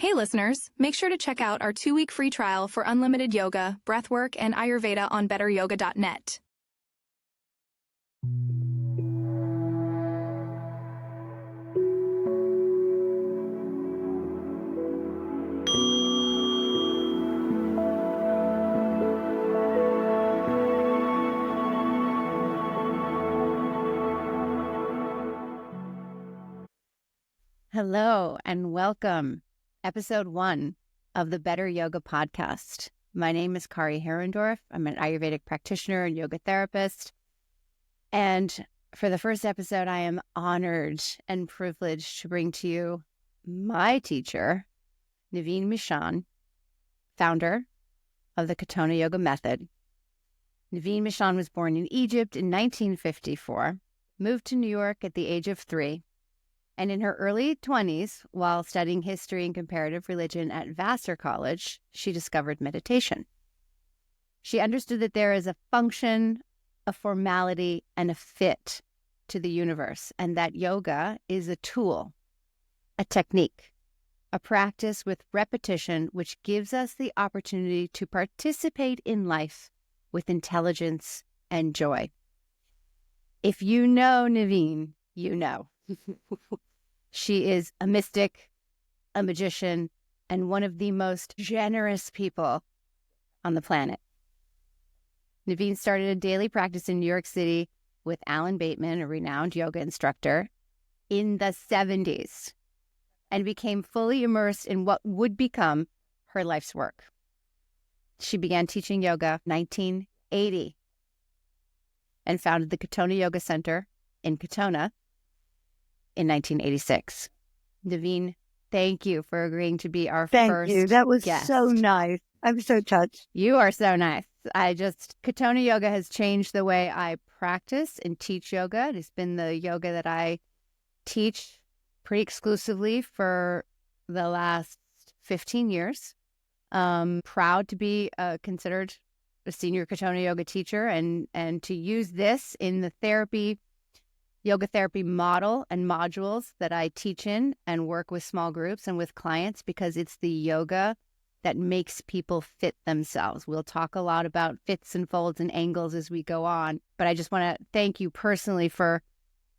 Hey listeners, make sure to check out our 2-week free trial for unlimited yoga, breathwork, and Ayurveda on betteryoga.net. Hello and welcome. Episode 1 of the Better Yoga podcast. My name is Kari Harendorf. I'm an Ayurvedic practitioner and yoga therapist. And for the first episode, I am honored and privileged to bring to you my teacher, Nevine Michaan, founder of the Katonah Yoga method. Nevine Michaan was born in Egypt in 1954, moved to New York at the age of 3, and in her early 20s, while studying history and comparative religion at Vassar College, she discovered meditation. She understood that there is a function, a formality, and a fit to the universe, and that yoga is a tool, a technique, a practice with repetition, which gives us the opportunity to participate in life with intelligence and joy. If you know Nevine, you know. She is a mystic, a magician, and one of the most generous people on the planet. Nevine started a daily practice in New York City with Alan Bateman, a renowned yoga instructor, in the 70s, and became fully immersed in what would become her life's work. She began teaching yoga in 1980 and founded the Katonah Yoga Center in Katonah in 1986. Nevine, thank you for agreeing to be our first Thank you. That was guest. so nice. I'm so touched. You are so nice. Katonah Yoga has changed the way I practice and teach yoga. It has been the yoga that I teach pretty exclusively for the last 15 years. Proud to be considered a senior Katonah Yoga teacher and to use this in the yoga therapy model and modules that I teach in and work with small groups and with clients, because it's the yoga that makes people fit themselves. We'll talk a lot about fits and folds and angles as we go on, but I just want to thank you personally for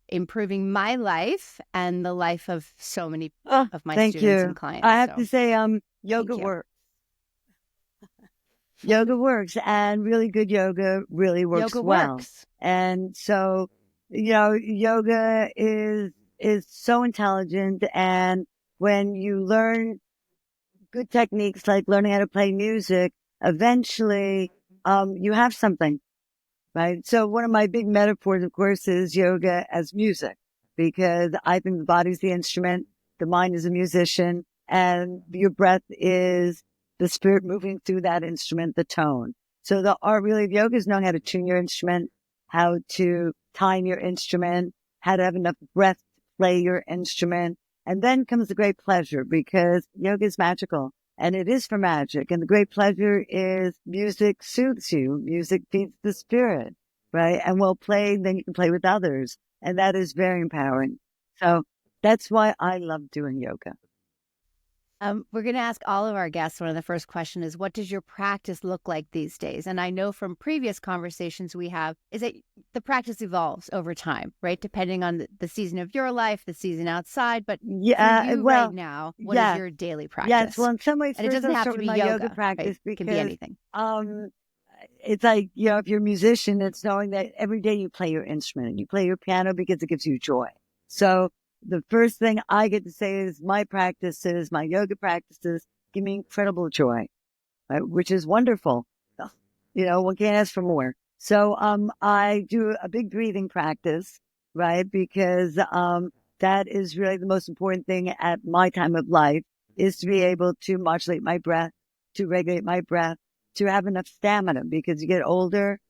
improving my life and the life of so many of my students and clients. I have to say, yoga works. Yoga works, and really good yoga really works well. And so, yoga is so intelligent, and when you learn good techniques like learning how to play music, eventually you have something, right? So one of my big metaphors, of course, is yoga as music, because I think the body's the instrument, the mind is a musician, and your breath is the spirit moving through that instrument, the tone. So the art really of yoga is knowing how to tune your instrument, how to time your instrument, how to have enough breath to play your instrument. And then comes the great pleasure, because yoga is magical, and it is for magic. And the great pleasure is music soothes you. Music feeds the spirit, right? And well played, then you can play with others. And that is very empowering. So that's why I love doing yoga. We're going to ask all of our guests, one of the first questions is, what does your practice look like these days? And I know from previous conversations we have is that the practice evolves over time, right? Depending on the season of your life, the season outside. But for you right now, what is your daily practice? Yes, well, in some ways, and it doesn't have to be yoga practice, right? It can be anything. It's like, if you're a musician, it's knowing that every day you play your instrument and you play your piano because it gives you joy. So the first thing I get to say is my yoga practices give me incredible joy, right? Which is wonderful. One can't ask for more. So I do a big breathing practice, right? Because that is really the most important thing at my time of life, is to be able to modulate my breath, to regulate my breath, to have enough stamina. Because you get older,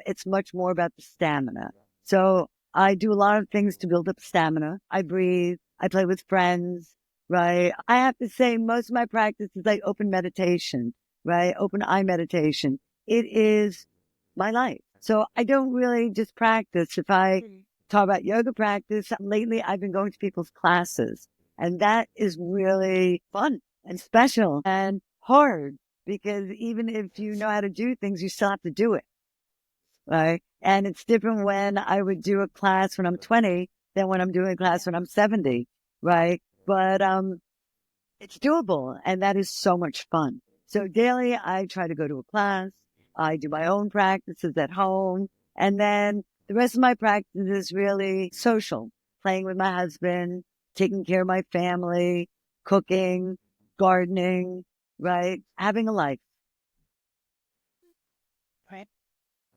it's much more about the stamina. So I do a lot of things to build up stamina. I breathe. I play with friends, right? I have to say most of my practice is like open meditation, right? Open eye meditation. It is my life. So I don't really just practice. If I talk about yoga practice, lately I've been going to people's classes, and that is really fun. and special and hard, because even if you know how to do things, you still have to do it. Right. And it's different when I would do a class when I'm 20 than when I'm doing a class when I'm 70. Right. But, it's doable, and that is so much fun. So daily, I try to go to a class. I do my own practices at home. And then the rest of my practice is really social, playing with my husband, taking care of my family, cooking, gardening, right? Having a life. Right.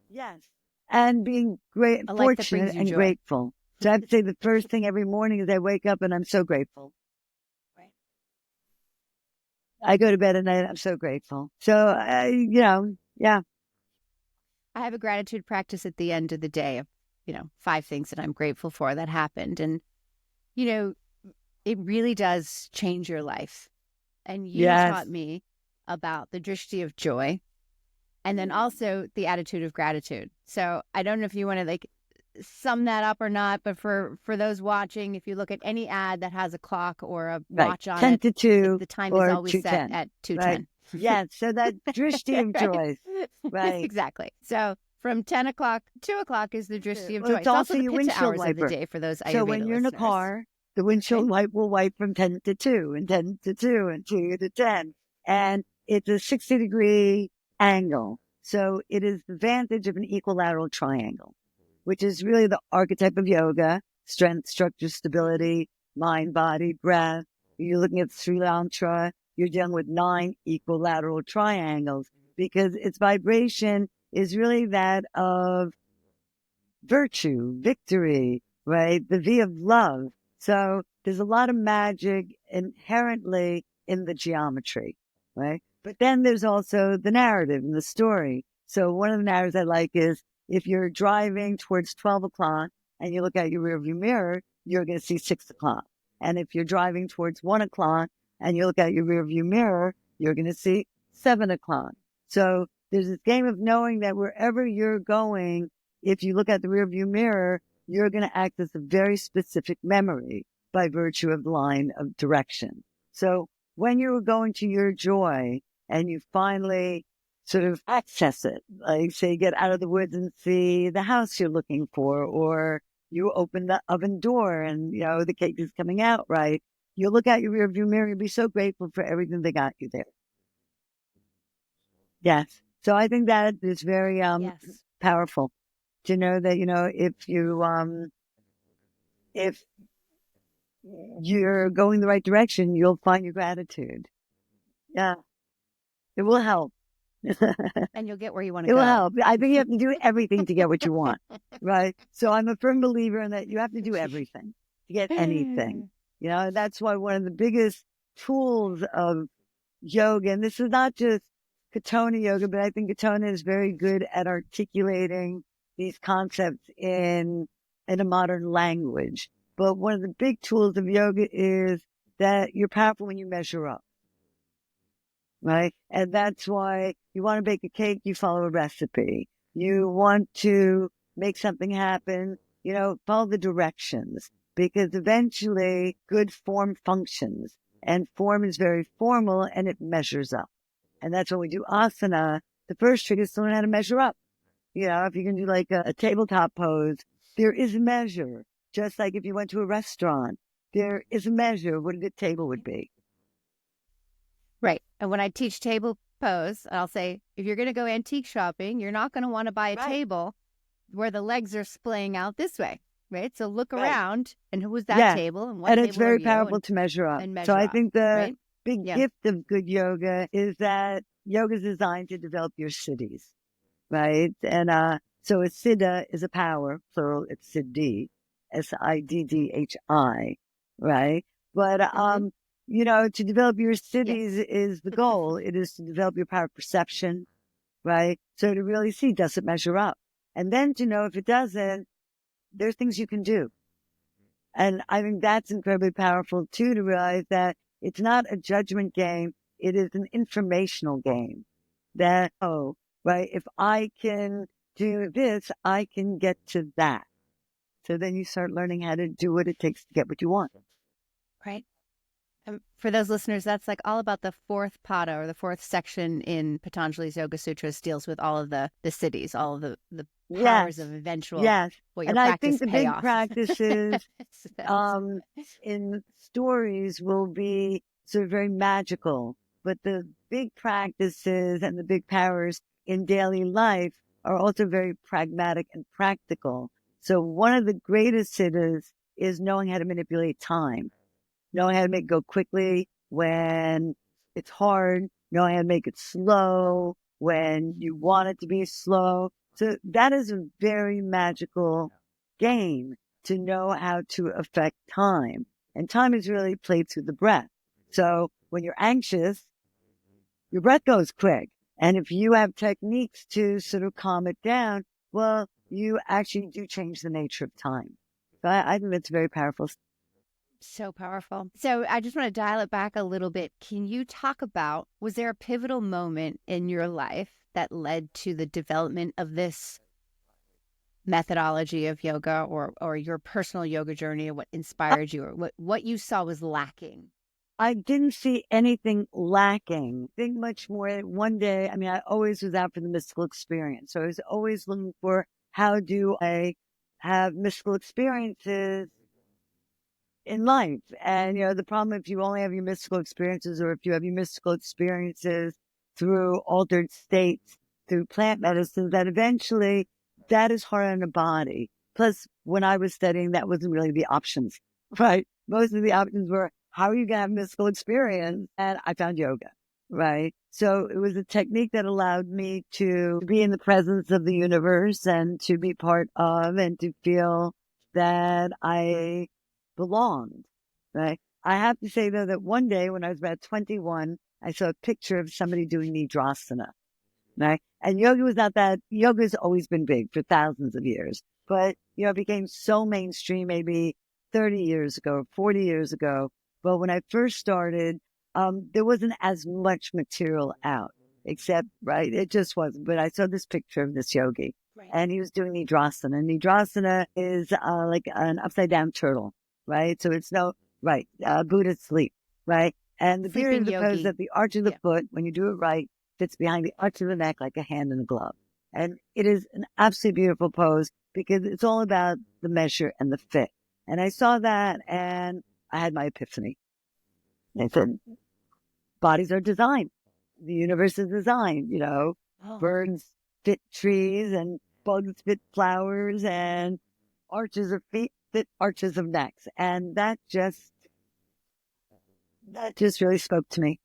Yes. And being fortunate and grateful. So I have to say the first thing every morning is I wake up and I'm so grateful. Right. I go to bed at night. I'm so grateful. So, yeah. I have a gratitude practice at the end of the day of, 5 things that I'm grateful for that happened. And, it really does change your life. And you taught me about the drishti of joy and then also the attitude of gratitude. So I don't know if you want to sum that up or not, but for those watching, if you look at any ad that has a clock or a watch on 10 it, to 2 the time or is always 2:10. set at 2:10. Right. Yeah, so that drishti of joy. Right. Exactly. So from 10 o'clock, 2 o'clock is the drishti of joy. It's also the your pitta windshield hours wiper. of the day for those Ayurveda So when you're in a car, the windshield wipe will wipe from 10 to 2 and 10 to 2 and 2 to 10. And it's a 60-degree angle. So it is the vantage of an equilateral triangle, which is really the archetype of yoga: strength, structure, stability, mind, body, breath. You're looking at Sri Lanka, you're dealing with 9 equilateral triangles, because its vibration is really that of virtue, victory, right? The V of love. So there's a lot of magic inherently in the geometry, right? But then there's also the narrative and the story. So one of the narratives I like is, if you're driving towards 12 o'clock and you look at your rearview mirror, you're going to see 6 o'clock. And if you're driving towards 1 o'clock and you look at your rearview mirror, you're going to see 7 o'clock. So there's this game of knowing that wherever you're going, if you look at the rearview mirror, you're going to access a very specific memory by virtue of the line of direction. So when you're going to your joy and you finally sort of access it, like say, get out of the woods and see the house you're looking for, or you open the oven door and, the cake is coming out right, you'll look at your rearview mirror and be so grateful for everything they got you there. Yes. So I think that is very powerful to know that, if you're going the right direction, you'll find your gratitude. Yeah. It will help. And you'll get where you want to go. It will help. I think you have to do everything to get what you want. Right. So I'm a firm believer in that you have to do everything to get anything. That's why one of the biggest tools of yoga, and this is not just Katonah Yoga, but I think Katonah is very good at articulating these concepts in a modern language. But one of the big tools of yoga is that you're powerful when you measure up, right? And that's why you want to bake a cake, you follow a recipe. You want to make something happen, follow the directions, because eventually good form functions, and form is very formal and it measures up. And that's when we do asana. The first trick is to learn how to measure up. If you can do like a tabletop pose, there is a measure. Just like if you went to a restaurant, there is a measure of what a good table would be. Right. And when I teach table pose, I'll say, if you're going to go antique shopping, you're not going to want to buy a table where the legs are splaying out this way. Right. So look around, and who was that table? And what and table it's very are you? powerful to measure up. So I think the big gift of good yoga is that yoga is designed to develop your siddhis, right? And so a siddha is a power, plural, it's siddhi, siddhi, right? But to develop your siddhis is the goal. It is to develop your power of perception, right? So to really see, does it measure up? And then to know if it doesn't, there's things you can do. And I think that's incredibly powerful too, to realize that it's not a judgment game. It is an informational game that, right, if I can do this, I can get to that. So then you start learning how to do what it takes to get what you want. Right. For those listeners, that's like all about the fourth pada, or the fourth section in Patanjali's Yoga Sutras, deals with all of the siddhis, all of the powers of eventual, what your and I practice think the big payoff. practices in stories will be sort of very magical, but the big practices and the big powers in daily life are also very pragmatic and practical. So one of the greatest siddhis is knowing how to manipulate time, knowing how to make it go quickly when it's hard, knowing how to make it slow when you want it to be slow. So that is a very magical game, to know how to affect time. And time is really played through the breath. So when you're anxious, your breath goes quick. And if you have techniques to sort of calm it down, well, you actually do change the nature of time. So I think that's very powerful. So powerful. So I just want to dial it back a little bit. Can you talk about, was there a pivotal moment in your life that led to the development of this methodology of yoga, or your personal yoga journey, or what inspired you, or what you saw was lacking? I didn't see anything lacking. I think much more one day, I mean, I always was out for the mystical experience. So I was always looking for, how do I have mystical experiences in life? And, the problem, if you only have your mystical experiences, or if you have your mystical experiences through altered states, through plant medicine, that eventually that is hard on the body. Plus, when I was studying, that wasn't really the options, right? Most of the options were, how are you going to have mystical experience? And I found yoga, right? So it was a technique that allowed me to be in the presence of the universe, and to be part of, and to feel that I belonged, right? I have to say, though, that one day when I was about 21, I saw a picture of somebody doing Nidrasana, right? And yoga has always been big for thousands of years, but, it became so mainstream maybe 30 years ago, 40 years ago. But when I first started, there wasn't as much material out, except, right, it just wasn't. But I saw this picture of this yogi, Right. and he was doing Nidrasana. Nidrasana is like an upside down turtle, right? So it's Buddhist sleep, right? And the beauty of the pose is that the arch of the foot, when you do it right, fits behind the arch of the neck like a hand in a glove. And it is an absolutely beautiful pose, because it's all about the measure and the fit. And I saw that, and I had my epiphany. I said, bodies are designed. The universe is designed, birds fit trees, and bugs fit flowers, and arches of feet fit arches of necks. And that just really spoke to me.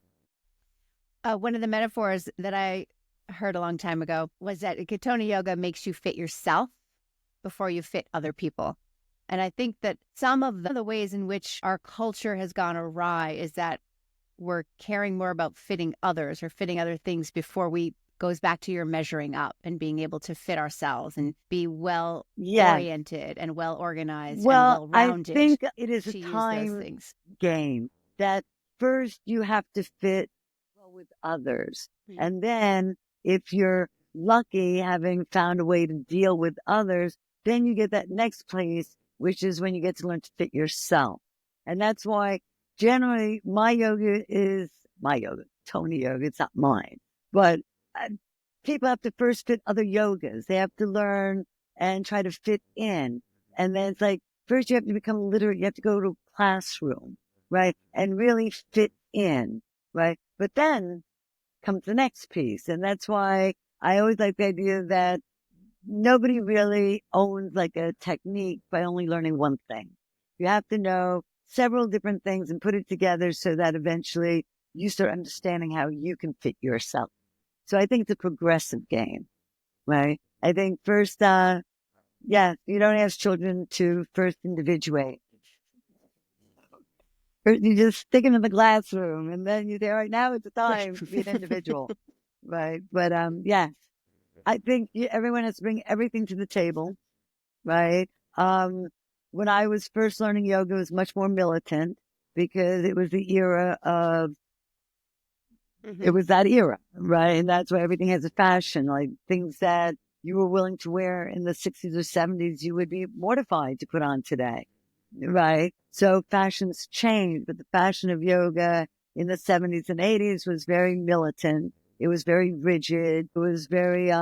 One of the metaphors that I heard a long time ago was that Katonah Yoga makes you fit yourself before you fit other people. And I think that some of the ways in which our culture has gone awry is that we're caring more about fitting others, or fitting other things, before goes back to your measuring up and being able to fit ourselves and be well oriented and well organized and well rounded. I think it is a time game, that first you have to fit well with others. Mm-hmm. And then, if you're lucky, having found a way to deal with others, then you get that next place, which is when you get to learn to fit yourself. And that's why generally my yoga is Tony yoga. It's not mine, but people have to first fit other yogas. They have to learn and try to fit in. And then it's like, first you have to become literate. You have to go to a classroom, right? And really fit in, right? But then comes the next piece. And that's why I always like the idea that nobody really owns like a technique by only learning one thing. You have to know several different things and put it together, so that eventually you start understanding how you can fit yourself. So I think it's a progressive game, right? I think first, you don't ask children to first individuate. First, you just stick them in the classroom, and then you say, all right, now it's the time to be an individual, right? But I think everyone has to bring everything to the table, right? When I was first learning yoga, it was much more militant, because it was the era of, it was that era, right? And that's why everything has a fashion, like things that you were willing to wear in the 60s or 70s, you would be mortified to put on today. right? So fashions changed, but the fashion of yoga in the 70s and 80s was very militant. It was very rigid. It was very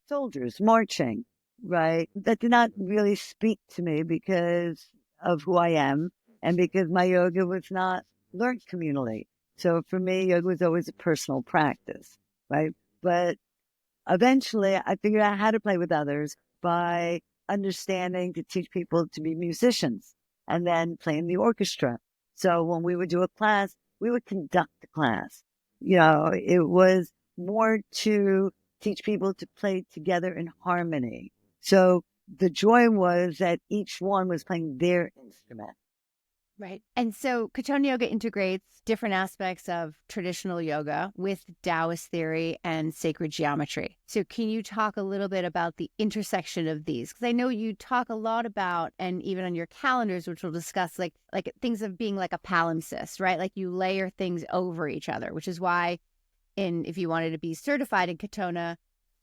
soldiers marching, right? That did not really speak to me because of who I am and because my yoga was not learned communally. So for me, yoga was always a personal practice, right? But eventually I figured out how to play with others by understanding to teach people to be musicians and then play in the orchestra. So when we would do a class, we would conduct the class. It was more to teach people to play together in harmony. So the joy was that each one was playing their instrument. Right. And so Katonah Yoga integrates different aspects of traditional yoga with Taoist theory and sacred geometry. So can you talk a little bit about the intersection of these? Because I know you talk a lot about, and even on your calendars, which we'll discuss, like things of being like a palimpsest, right? Like you layer things over each other, which is why if you wanted to be certified in Katonah,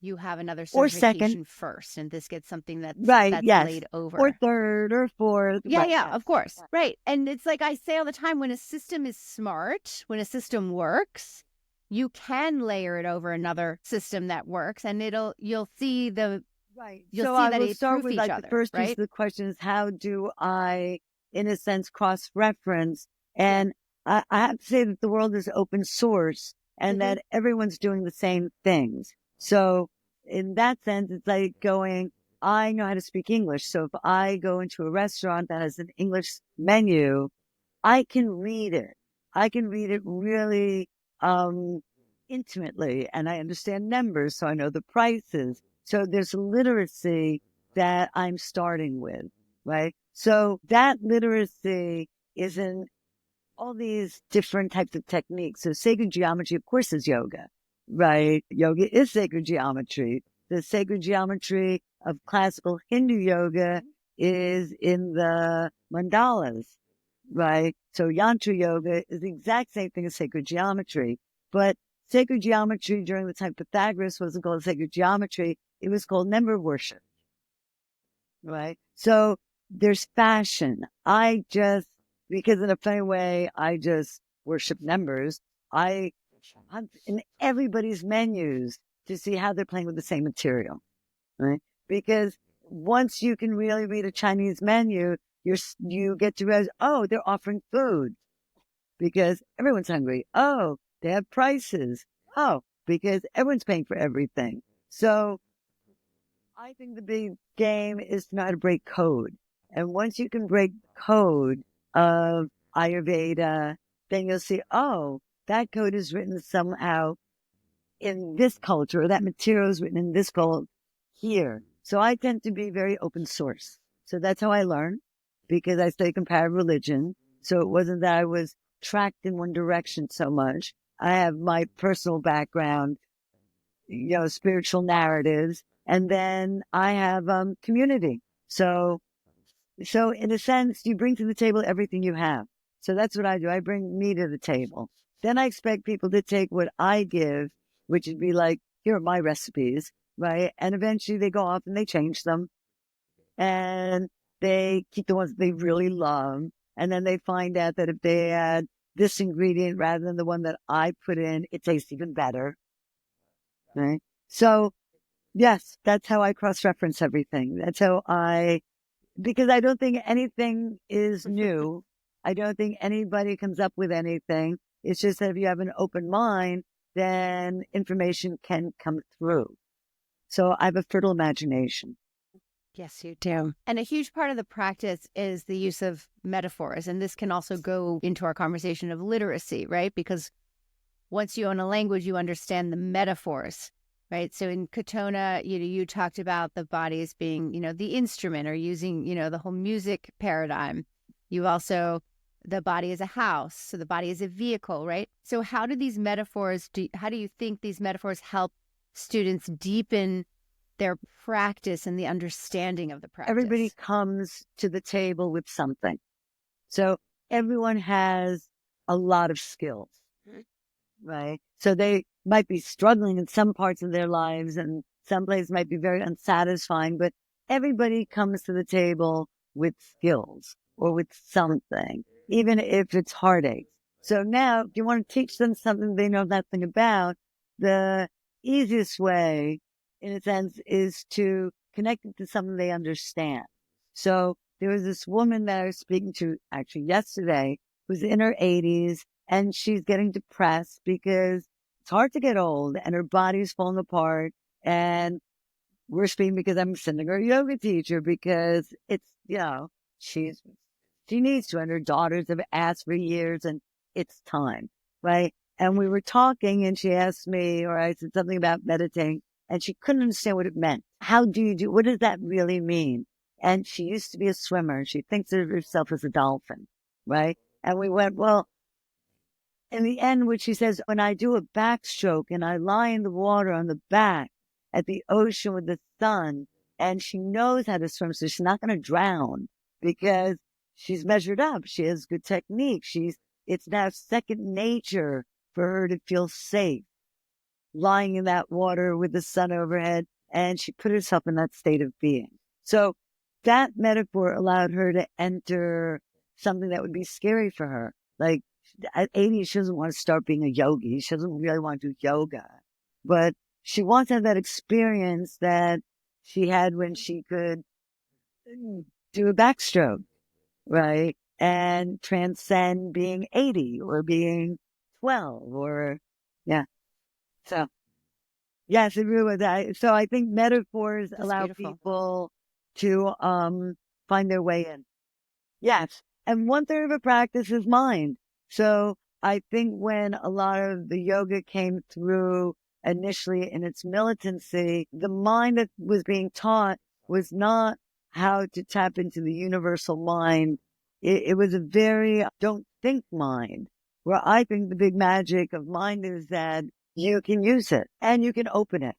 you have another certification first, and this gets something that's laid over. Or third or fourth. Yeah, of course. Right. And it's like I say all the time, when a system is smart, when a system works, you can layer it over another system that works, and you'll see the You'll see that it start with like the first piece of the question is, how do I, in a sense, cross-reference? And I have to say that the world is open source and that everyone's doing the same things. So in that sense, it's like going, I know how to speak English. So if I go into a restaurant that has an English menu, I can read it. I can read it really intimately, and I understand numbers, so I know the prices. So there's literacy that I'm starting with, right? So that literacy is in all these different types of techniques. So sacred geometry, of course, is yoga, right? Yoga is sacred geometry. The sacred geometry of classical Hindu yoga is in the mandalas, right? So yantra yoga is the exact same thing as sacred geometry. But sacred geometry during the time of Pythagoras wasn't called sacred geometry. It was called member worship, right? So there's fashion. Because in a funny way, I just worship numbers. I'm in everybody's menus to see how they're playing with the same material, right? Because once you can really read a Chinese menu, you get to realize, oh, they're offering food because everyone's hungry. Oh, they have prices. Oh, because everyone's paying for everything. So I think the big game is to know how to break code. And once you can break code of Ayurveda, then you'll see, oh, that code is written somehow in this culture, or that material is written in this culture here. So I tend to be very open source. So that's how I learn, because I study comparative religion. So it wasn't that I was tracked in one direction so much. I have my personal background, spiritual narratives, and then I have community. So in a sense, you bring to the table everything you have. So that's what I do. I bring me to the table. Then I expect people to take what I give, which would be like, here are my recipes, right? And eventually they go off and they change them. And they keep the ones they really love. And then they find out that if they add this ingredient rather than the one that I put in, it tastes even better. Right? So yes, that's how I cross-reference everything. Because I don't think anything is new. I don't think anybody comes up with anything. It's just that if you have an open mind, then information can come through. So I have a fertile imagination. Yes, you do. And a huge part of the practice is the use of metaphors. And this can also go into our conversation of literacy, right? Because once you own a language, you understand the metaphors, right? So in Katonah, you talked about the body as being, the instrument, or using, the whole music paradigm. You also, the body is a house. So the body is a vehicle, right? So how do these metaphors, how do you think these metaphors help students deepen their practice and the understanding of the practice? Everybody comes to the table with something. So everyone has a lot of skills, right? So they might be struggling in some parts of their lives, and some places might be very unsatisfying, but everybody comes to the table with skills or with something, even if it's heartache. So now, if you want to teach them something they know nothing about, the easiest way, in a sense, is to connect it to something they understand. So there was this woman that I was speaking to actually yesterday who's in her 80s, and she's getting depressed because it's hard to get old and her body's falling apart. And we're speaking because I'm sending her a yoga teacher because it's, she needs to, and her daughters have asked for years and it's time, right? And we were talking and she asked me, or I said something about meditating, and she couldn't understand what it meant. What does that really mean? And she used to be a swimmer. She thinks of herself as a dolphin, right? And we went, well, in the end, what she says, when I do a backstroke and I lie in the water on the back at the ocean with the sun, and she knows how to swim, so she's not going to drown because she's measured up. She has good technique. It's now second nature for her to feel safe lying in that water with the sun overhead. And she put herself in that state of being. So that metaphor allowed her to enter something that would be scary for her. Like at 80, she doesn't want to start being a yogi. She doesn't really want to do yoga, but she wants to have that experience that she had when she could do a backstroke, right? And transcend being 80 or being 12 or, yeah. So, yes, it really was that. So I think metaphors allow people to find their way in. Yes. And 1/3 of a practice is mind. So I think when a lot of the yoga came through initially in its militancy, the mind that was being taught was not how to tap into the universal mind. It was a very don't think mind, where I think the big magic of mind is that you can use it and you can open it,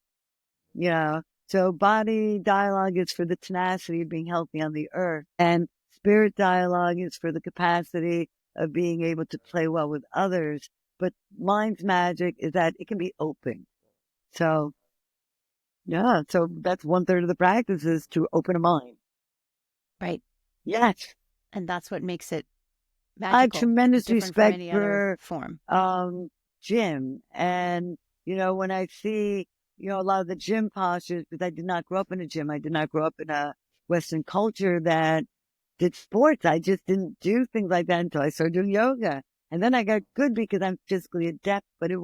So body dialogue is for the tenacity of being healthy on the earth, and spirit dialogue is for the capacity of being able to play well with others. But mind's magic is that it can be open. So, yeah, so that's 1/3 of the practice is to open a mind. Right. Yes. And that's what makes it magical. I have tremendous respect for form. Gym. And, when I see, a lot of the gym postures, because I did not grow up in a gym. I did not grow up in a Western culture that did sports. I just didn't do things like that until I started doing yoga. And then I got good because I'm physically adept, but I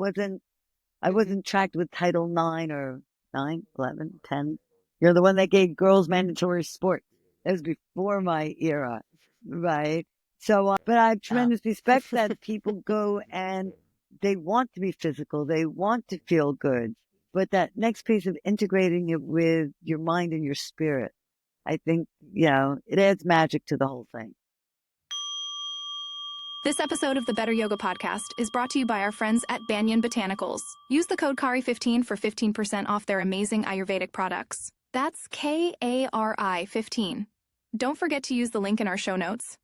wasn't tracked with Title 9 or 9, 11, 10. You're the one that gave girls mandatory sports. That was before my era, right? So, but I have tremendous respect that people go and they want to be physical. They want to feel good. But that next piece of integrating it with your mind and your spirit, I think, it adds magic to the whole thing. This episode of the Better Yoga Podcast is brought to you by our friends at Banyan Botanicals. Use the code KARI15 for 15% off their amazing Ayurvedic products. That's KARI 15. Don't forget to use the link in our show notes.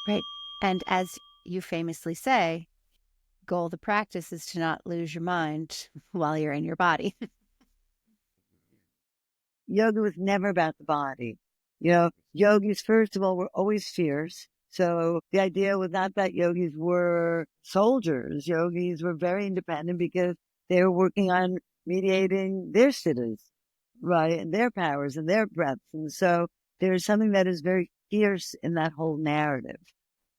Right. And as you famously say, goal of the practice is to not lose your mind while you're in your body. Yoga was never about the body. Yogis, first of all, were always fierce. So the idea was not that yogis were soldiers. Yogis were very independent because they were working on mediating their siddhis, right, and their powers and their breaths. And so there's something that is very fierce in that whole narrative.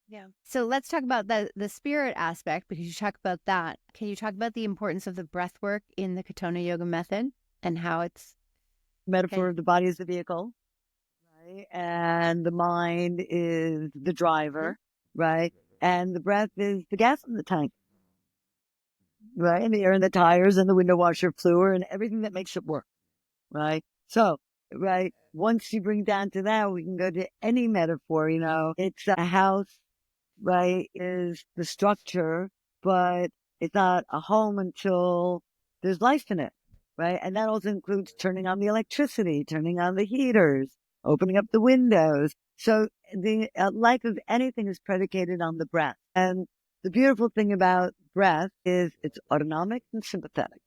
Yeah. So let's talk about the spirit aspect, because you talk about that. Can you talk about the importance of the breath work in the Katonah Yoga method and how it's metaphor of the body as the vehicle, right? And the mind is the driver, right? And the breath is the gas in the tank, right? And the air in the tires and the window washer fluid and everything that makes it work, right? So, right, once you bring down to that, we can go to any metaphor, it's a house, right, is the structure, but it's not a home until there's life in it, right? And that also includes turning on the electricity, turning on the heaters, opening up the windows. So the life of anything is predicated on the breath. And the beautiful thing about breath is it's autonomic and sympathetic,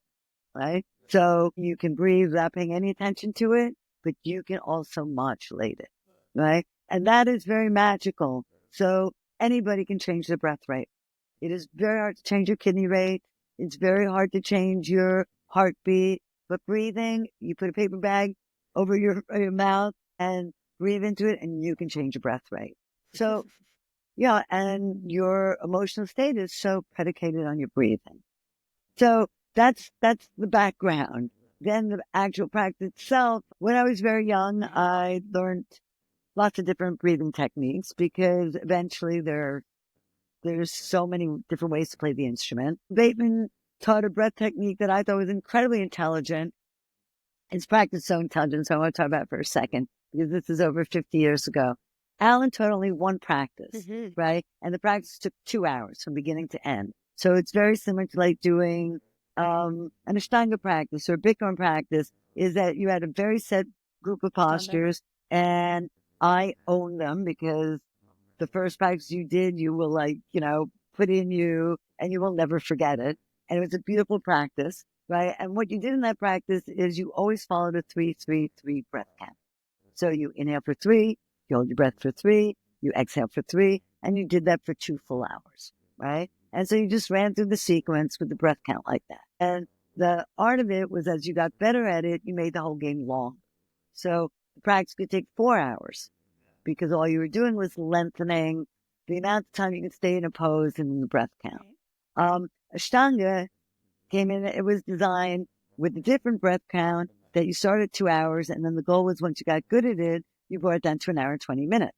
right? So you can breathe without paying any attention to it, but you can also modulate it, right? And that is very magical. So anybody can change their breath rate. It is very hard to change your kidney rate. It's very hard to change your heartbeat. But breathing, you put a paper bag over your mouth and breathe into it, and you can change your breath rate. So, yeah, and your emotional state is so predicated on your breathing. So that's the background. Then the actual practice itself. When I was very young, I learned lots of different breathing techniques because eventually there's so many different ways to play the instrument. Bateman taught a breath technique that I thought was incredibly intelligent. His practice is so intelligent, so I want to talk about it for a second because this is over 50 years ago. Alan taught only one practice, right? And the practice took 2 hours from beginning to end. So it's very similar to like doing an Ashtanga practice or a Bikram practice, is that you had a very set group of postures, and I own them because the first practice you did, you will put in you and you will never forget it. And it was a beautiful practice, right? And what you did in that practice is you always followed a 3-3-3 breath count. So you inhale for 3, you hold your breath for 3, you exhale for 3, and you did that for 2 full hours, right? And so you just ran through the sequence with the breath count like that. And the art of it was, as you got better at it, you made the whole game long. So the practice could take 4 hours because all you were doing was lengthening the amount of time you could stay in a pose and in the breath count. Ashtanga came in, it was designed with a different breath count that you started 2 hours, and then the goal was once you got good at it, you brought it down to 1 hour and 20 minutes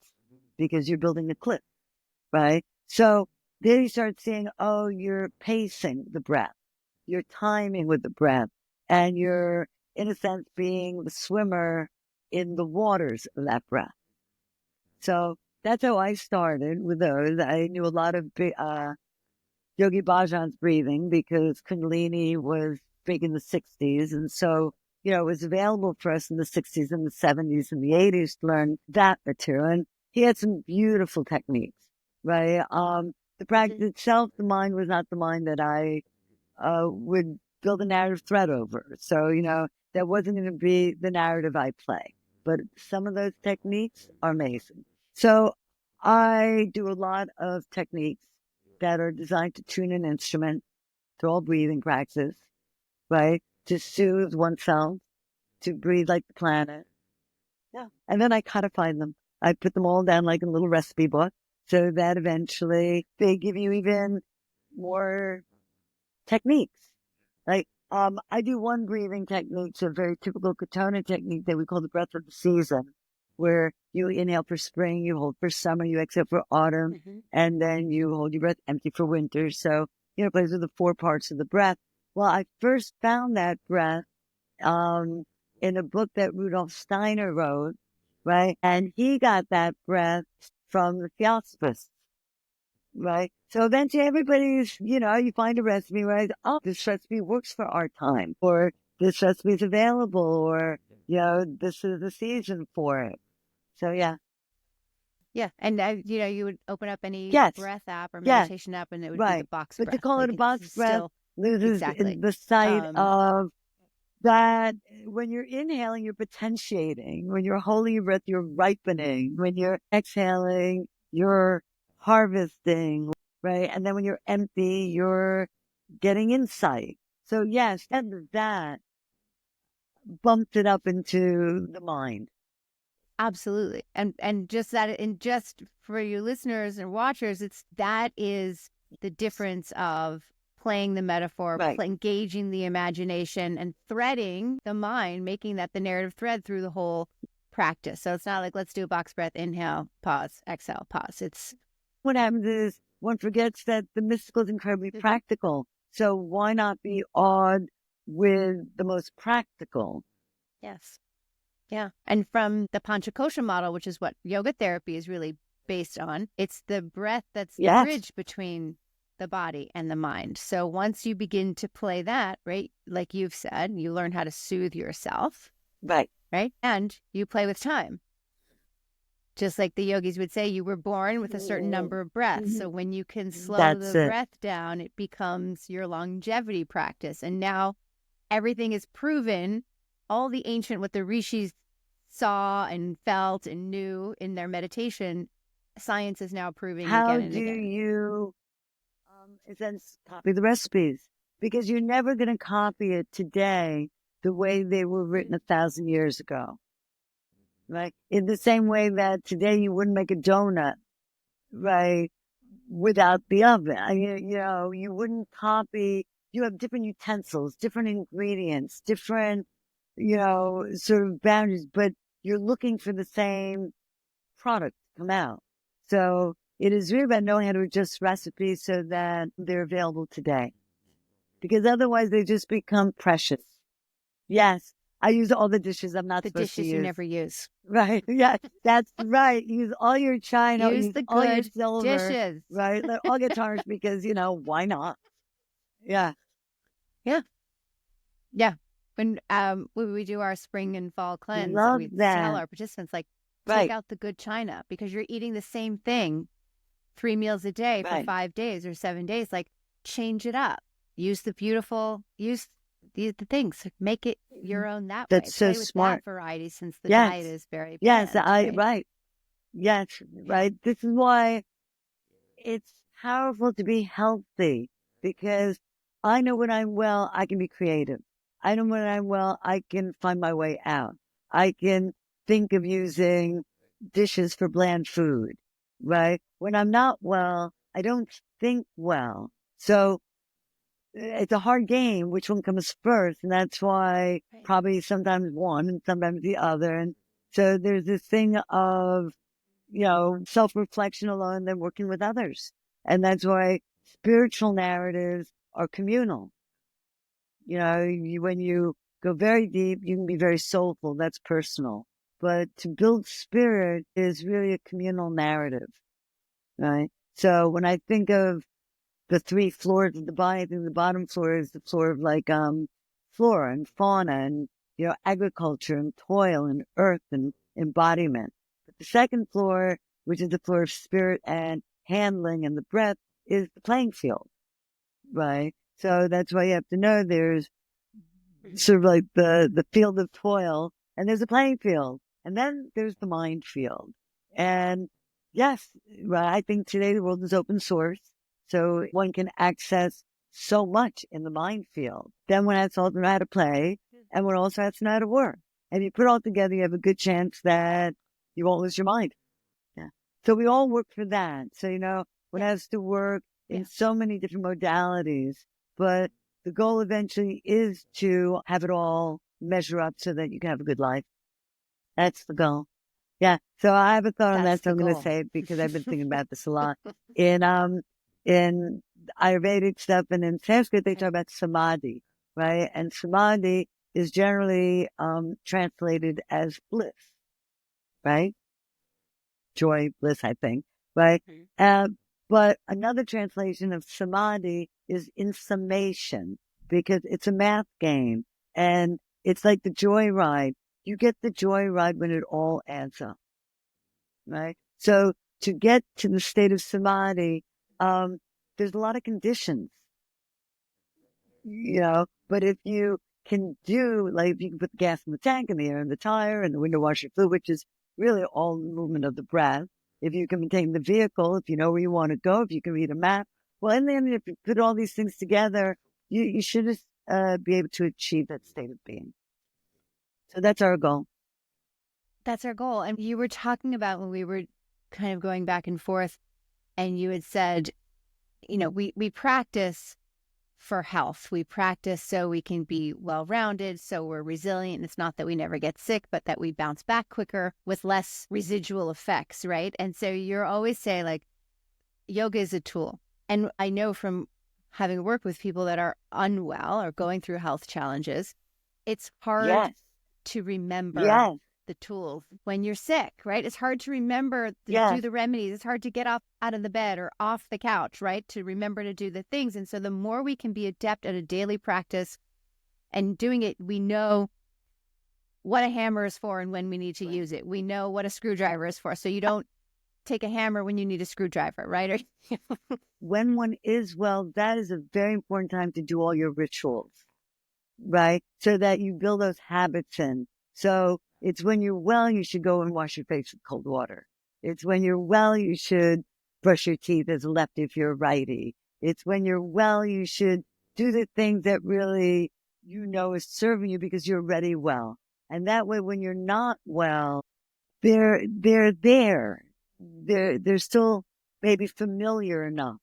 because you're building a clip, right? So then you start seeing, oh, you're pacing the breath, you're timing with the breath, and you're, in a sense, being the swimmer in the waters of that breath. So that's how I started with those. I knew a lot of Yogi Bhajan's breathing because Kundalini was big in the 60s. And so, it was available for us in the 60s and the 70s and the 80s to learn that material. And he had some beautiful techniques, right? The practice itself, the mind was not the mind that I would build a narrative thread over. So, that wasn't going to be the narrative I play. But some of those techniques are amazing. So I do a lot of techniques that are designed to tune an instrument. They're all breathing practices, right? To soothe oneself, to breathe like the planet. Yeah. And then I codify them. I put them all down like in a little recipe book so that eventually they give you even more techniques. Like, I do one breathing technique, it's a very typical Katonah technique that we call the breath of the season, where you inhale for spring, you hold for summer, you exhale for autumn, and then you hold your breath empty for winter. So, it plays with the 4 parts of the breath. Well, I first found that breath in a book that Rudolf Steiner wrote, right? And he got that breath from the Theosophists. Right. So eventually everybody's, you find a recipe, right? Oh, this recipe works for our time, or this recipe is available, or, this is the season for it. So, yeah. Yeah. And, you would open up any breath app or meditation app and it would be the box breath. But to call it a box breath loses the sight of that. When you're inhaling, you're potentiating. When you're holding your breath, you're ripening. When you're exhaling, you're harvesting, right? And then when you're empty, you're getting insight. So yes, and that bumped it up into the mind. Absolutely. And just that, and just for you listeners and watchers, that is the difference of playing the metaphor, engaging the imagination and threading the mind, making that the narrative thread through the whole practice. So it's not like, let's do a box breath, inhale, pause, exhale, pause. It's what happens is one forgets that the mystical is incredibly practical. So why not be awed with the most practical? Yes. Yeah. And from the Panchakosha model, which is what yoga therapy is really based on, it's the breath that's the bridge between the body and the mind. So once you begin to play that, right, like you've said, you learn how to soothe yourself. Right. Right. And you play with time. Just like the yogis would say, you were born with a certain number of breaths. So when you can slow the breath down, it becomes your longevity practice. And now everything is proven. All the ancient, what the rishis saw and felt and knew in their meditation, science is now proving How again and do again. you then copy the recipes? Because you're never going to copy it today the way they were written 1,000 years ago, right? In the same way that today you wouldn't make a donut, right, without the oven. You wouldn't copy. You have different utensils, different ingredients, different, sort of boundaries, but you're looking for the same product to come out. So it is really about knowing how to adjust recipes so that they're available today. Because otherwise they just become precious. Yes, I use all the dishes I'm not supposed to use. The dishes you never use. Right. Yeah, that's right. Use all your china, Use the all your good silver. dishes. Right. Let all get tarnished because, why not? Yeah. Yeah. Yeah. When we do our spring and fall cleanse, Love we that. tell our participants, like, take out the good china, because you're eating the same thing 3 meals a day for 5 days or 7 days. Like, change it up. Use the the things. Make it your own that way. That's so Play with smart. that variety, since the diet is very bland. Right? Right. Yes, right. This is why it's powerful to be healthy, because I know when I'm well, I can be creative. I know when I'm well, I can find my way out. I can think of using dishes for bland food, right? When I'm not well, I don't think well. So it's a hard game, which one comes first. And that's why probably sometimes one and sometimes the other. And so there's this thing of, self-reflection alone, then working with others. And that's why spiritual narratives are communal. When you go very deep, you can be very soulful. That's personal. But to build spirit is really a communal narrative, right? So when I think of the 3 floors of the body, I think the bottom floor is the floor of flora and fauna and, agriculture and toil and earth and embodiment. But the second floor, which is the floor of spirit and handling and the breath, is the playing field, right? So that's why you have to know there's sort of like the field of toil, and there's a playing field, and then there's the mind field. And yes, right, I think today the world is open source, so one can access so much in the mind field. Then one has to also know how to play, and one also has to know how to work. And you put it all together, you have a good chance that you won't lose your mind. Yeah. So we all work for that. So, one has to work in so many different modalities, but the goal eventually is to have it all measure up so that you can have a good life. That's the goal. Yeah. So I have a thought on that, so I'm going to say it because I've been thinking about this a lot. In Ayurvedic stuff and in Sanskrit, they talk about samadhi, right? And samadhi is generally translated as bliss, right? Joy, bliss, I think, right? But another translation of samadhi is in summation, because it's a math game and it's like the joy ride. You get the joy ride when it all adds up, right? So to get to the state of samadhi, there's a lot of conditions, but if you can if you can put the gas in the tank and the air in the tire and the window washer fluid, which is really all the movement of the breath. If you can maintain the vehicle, if you know where you want to go, if you can read a map, well, in the end, if you put all these things together, you should be able to achieve that state of being. So that's our goal. That's our goal. And you were talking about, when we were kind of going back and forth, and you had said, we practice for health. We practice so we can be well-rounded, so we're resilient. It's not that we never get sick, but that we bounce back quicker with less residual effects, right? And so you're always saying, like, yoga is a tool. And I know from having worked with people that are unwell or going through health challenges, it's hard to remember the tools when you're sick, right? It's hard to remember to do the remedies. It's hard to get up out of the bed or off the couch, right? To remember to do the things. And so the more we can be adept at a daily practice and doing it, we know what a hammer is for and when we need to use it. We know what a screwdriver is for. So you don't take a hammer when you need a screwdriver, right? When one is well, that is a very important time to do all your rituals, right? So that you build those habits in. So It's when you're well, you should go and wash your face with cold water. It's when you're well, you should brush your teeth as a lefty if you're a righty. It's when you're well, you should do the things that really is serving you because you're already well. And that way, when you're not well, they're there. They're still maybe familiar enough,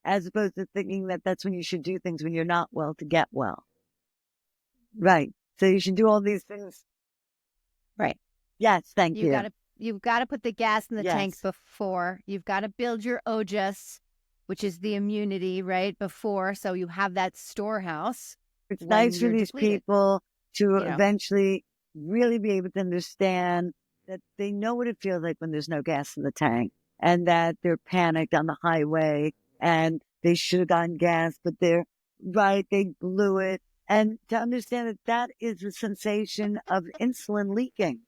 as opposed to thinking that that's when you should do things when you're not well to get well. Right. So you should do all these things. Right. Yes. Thank you. You've got to put the gas in the tank before. You've got to build your ojas, which is the immunity, right? Before. So you have that storehouse. It's nice for these people to eventually really be able to understand that they know what it feels like when there's no gas in the tank, and that they're panicked on the highway and they should have gotten gas, but they blew it. And to understand that that is the sensation of insulin leaking,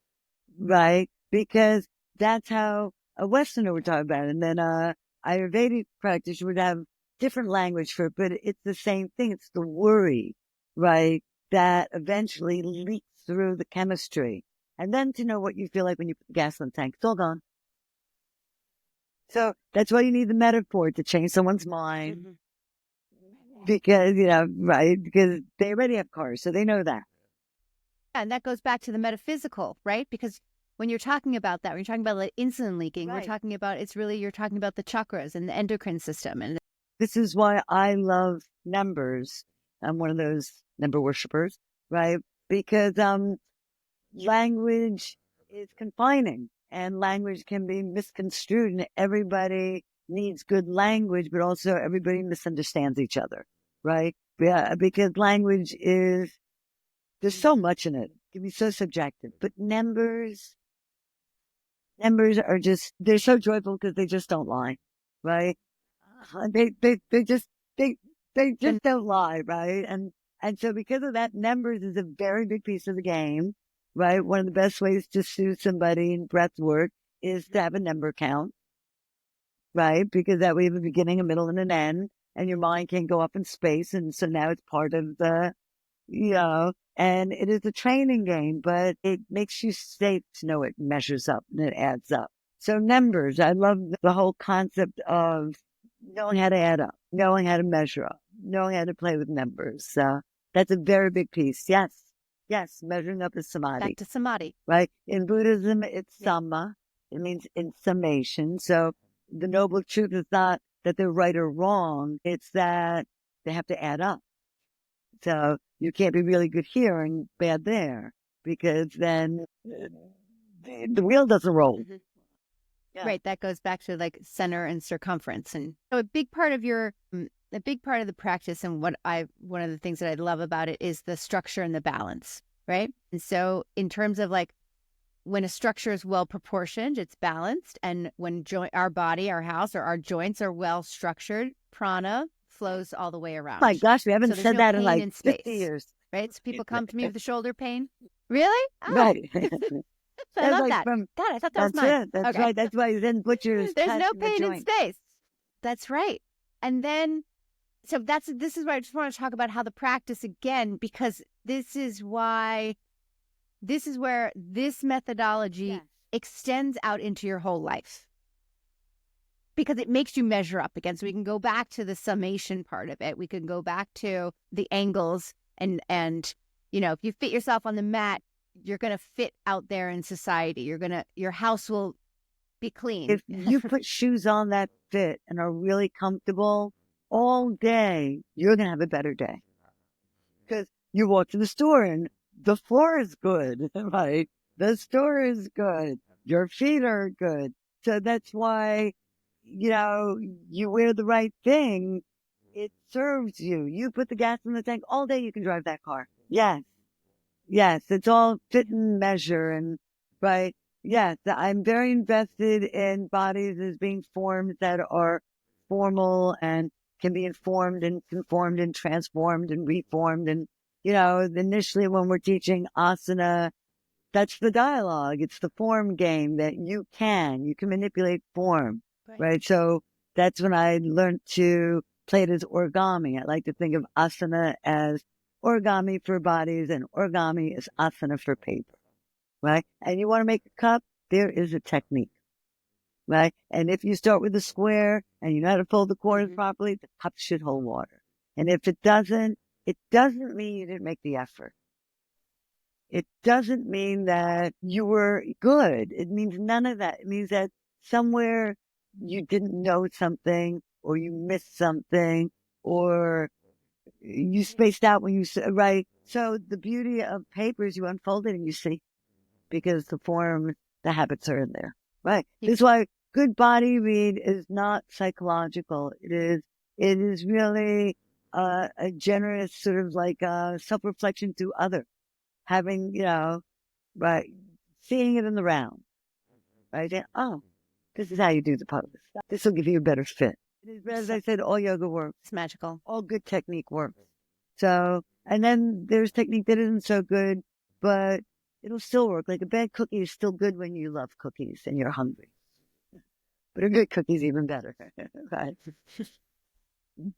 right? Because that's how a Westerner would talk about it. And then Ayurvedic practitioner would have different language for it, but it's the same thing. It's the worry, right, that eventually leaks through the chemistry. And then to know what you feel like when you put the gas in the tank, it's all gone. So that's why you need the metaphor to change someone's mind. Mm-hmm. Because, because they already have cars, so they know that. And that goes back to the metaphysical, right? Because when you're talking about that, when you're talking about like insulin leaking, we're talking about, you're talking about the chakras and the endocrine system. And this is why I love numbers. I'm one of those number worshipers, right? Because language is confining and language can be misconstrued, and everybody needs good language, but also everybody misunderstands each other, right? Yeah, because language there's so much in it. It can be so subjective, but numbers are they're so joyful because they just don't lie, right? They just don't lie, right? And so because of that, numbers is a very big piece of the game, right? One of the best ways to soothe somebody in breath work is to have a number count, right? Because that way you have a beginning, a middle, and an end, and your mind can go up in space. And so now it's part of the, and it is a training game, but it makes you safe to know it measures up and it adds up. So numbers, I love the whole concept of knowing how to add up, knowing how to measure up, knowing how to play with numbers. That's a very big piece. Yes, measuring up is samadhi. Back to samadhi. Right? In Buddhism, it's samma. It means in summation. So the noble truth is not that they're right or wrong. It's that they have to add up. So you can't be really good here and bad there, because then the wheel doesn't roll. Mm-hmm. Yeah. Right. That goes back to like center and circumference. And so a big part of the practice, and one of the things that I love about it is the structure and the balance. Right. And so in terms of like, when a structure is well proportioned, it's balanced. And when our body, our house, or our joints are well structured, prana flows all the way around. Oh my gosh, we haven't said that in like 50 years. Right? So people come to me with the shoulder pain. Really? Oh. Right. I love that. God, I thought that was mine. That's okay. Right. That's why then butchers. There's no pain in space. That's right. And then, so this is why I just want to talk about how the practice again, because this is where this methodology extends out into your whole life. Because it makes you measure up again. So we can go back to the summation part of it. We can go back to the angles and if you fit yourself on the mat, you're going to fit out there in society. Your house will be clean. If you put shoes on that fit and are really comfortable all day, you're going to have a better day. Because you walk to the store and the floor is good, right? The store is good. Your feet are good. So that's why, you wear the right thing. It serves you. You put the gas in the tank all day, you can drive that car. Yes. It's all fit and measure. And right. Yes. I'm very invested in bodies as being forms that are formal and can be informed and conformed and transformed and reformed. And, initially when we're teaching asana, that's the dialogue. It's the form game that you can manipulate form. Right. So that's when I learned to play it as origami. I like to think of asana as origami for bodies and origami as asana for paper. right? And you want to make a cup, there is a technique, right? And if you start with a square and you know how to fold the corners properly, the cup should hold water. And if it doesn't mean you didn't make the effort. It doesn't mean that you were good. It means none of that. It means that somewhere you didn't know something, or you missed something, or you spaced out when you right. So the beauty of paper is you unfold it and you see, because the habits are in there, right? This is why good body read is not psychological. It is really a generous sort of like self-reflection to others. Having, right, seeing it in the round, right? And, oh, this is how you do the pose. This will give you a better fit. As I said, all yoga works. It's magical. All good technique works. So, and then there's technique that isn't so good, but it'll still work. Like a bad cookie is still good when you love cookies and you're hungry. But a good cookie is even better, right?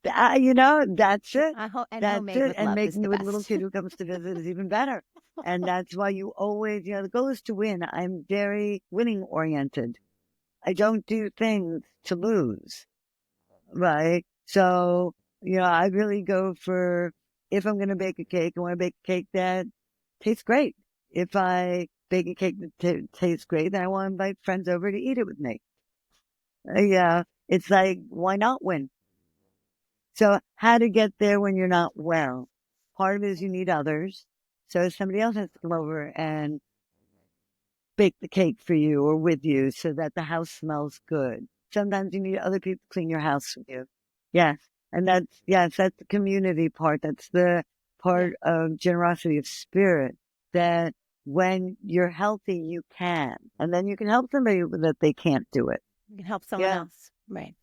That's it. That's it. And making it with a little kid who comes to visit is even better. And that's why you always, the goal is to win. I'm very winning oriented. I don't do things to lose, right? So, I really go for, if I'm going to bake a cake, I want to bake a cake that tastes great. If I bake a cake that tastes great, then I want to invite friends over to eat it with me. Yeah, it's like, why not win? So how to get there when you're not well? Part of it is you need others. So somebody else has to come over and bake the cake for you or with you so that the house smells good. Sometimes you need other people to clean your house with you. Yes. And that's the community part. That's the part of generosity of spirit, that when you're healthy, you can. And then you can help somebody that they can't do it. You can help someone else. Right.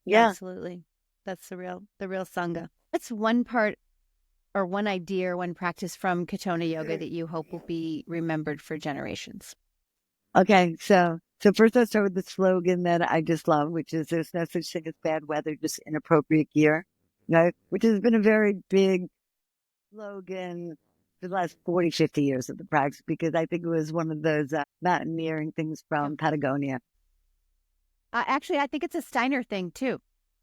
Yeah. Absolutely. That's the real Sangha. That's one part or one idea or one practice from Katonah Yoga that you hope will be remembered for generations. Okay, so first I'll start with the slogan that I just love, which is there's no such thing as bad weather, just inappropriate gear, right? Which has been a very big slogan for the last 40, 50 years of the practice, because I think it was one of those mountaineering things from Patagonia. Actually, I think it's a Steiner thing too.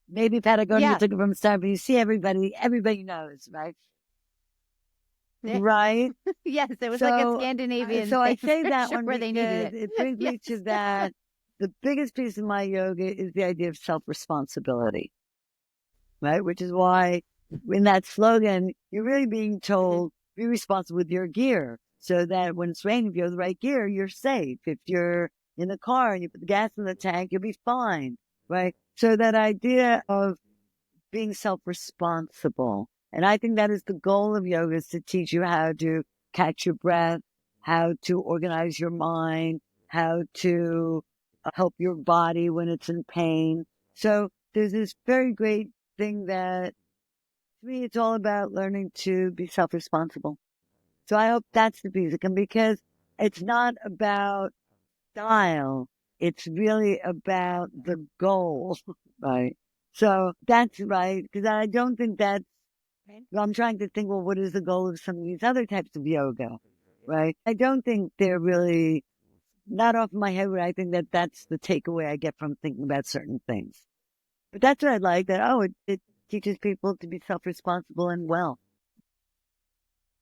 Maybe Patagonia took it from Steiner, but you see everybody knows, right? Right? Yes, it was like a Scandinavian So I say that sure, one where because they needed it. It brings me to that. The biggest piece of my yoga is the idea of self-responsibility, right? Which is why in that slogan, you're really being told, be responsible with your gear, so that when it's raining, if you have the right gear, you're safe. If you're in the car and you put the gas in the tank, you'll be fine, right? So that idea of being self-responsible. And I think that is the goal of yoga, is to teach you how to catch your breath, how to organize your mind, how to help your body when it's in pain. So there's this very great thing that, to me, it's all about learning to be self-responsible. So I hope that's the piece. And because it's not about style, it's really about the goal, right? So that's right, because I don't think that's, I'm trying to think, well, what is the goal of some of these other types of yoga, right? I don't think they're really, not off my head, but I think that that's the takeaway I get from thinking about certain things. But that's what I like, that, it teaches people to be self-responsible and well.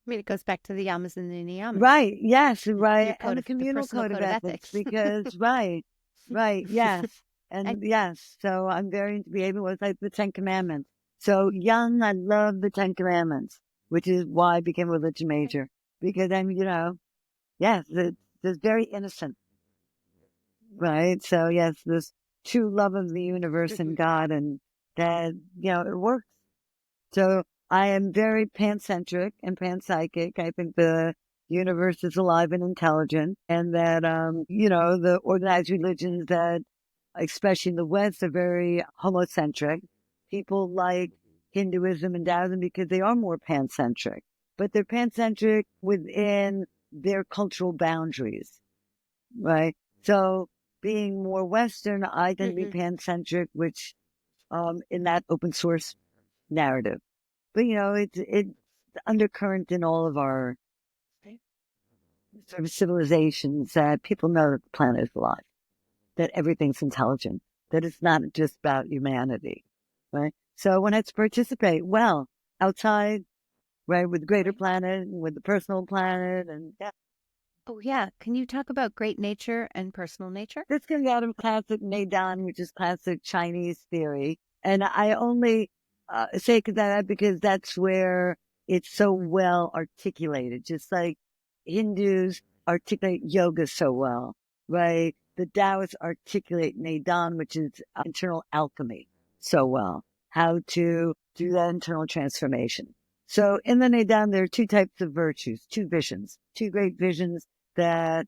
I mean, it goes back to the yamas and the niyamas. Right, yes, right. And the communal code of ethics. Because, right, yes. And yes, so I'm very into behavior. It's like the 10 Commandments. So young, I love the 10 Commandments, which is why I became a religion major. Because I'm, yes, it's very innocent. Right? So yes, this true love of the universe and God, and that, it works. So I am very pancentric and panpsychic. I think the universe is alive and intelligent, and that, the organized religions that, especially in the West, are very homocentric. People like Hinduism and Taoism because they are more pancentric, but they're pancentric within their cultural boundaries, right? So being more Western, I tend to be pancentric, which, in that open source narrative. But, it's undercurrent in all of our sort of civilizations that people know that the planet is alive, that everything's intelligent, that it's not just about humanity, right? So when I participate, well, outside, right, with the greater planet and with the personal planet, and yeah. Oh, yeah. Can you talk about great nature and personal nature? This comes out of classic Neidan, which is classic Chinese theory. And I only say that because that's where it's so well articulated, just like Hindus articulate yoga so well, right? The Taoists articulate Neidan, which is internal alchemy, so well, how to do that internal transformation. So in the Neidan, there are two types of virtues, two visions, two great visions that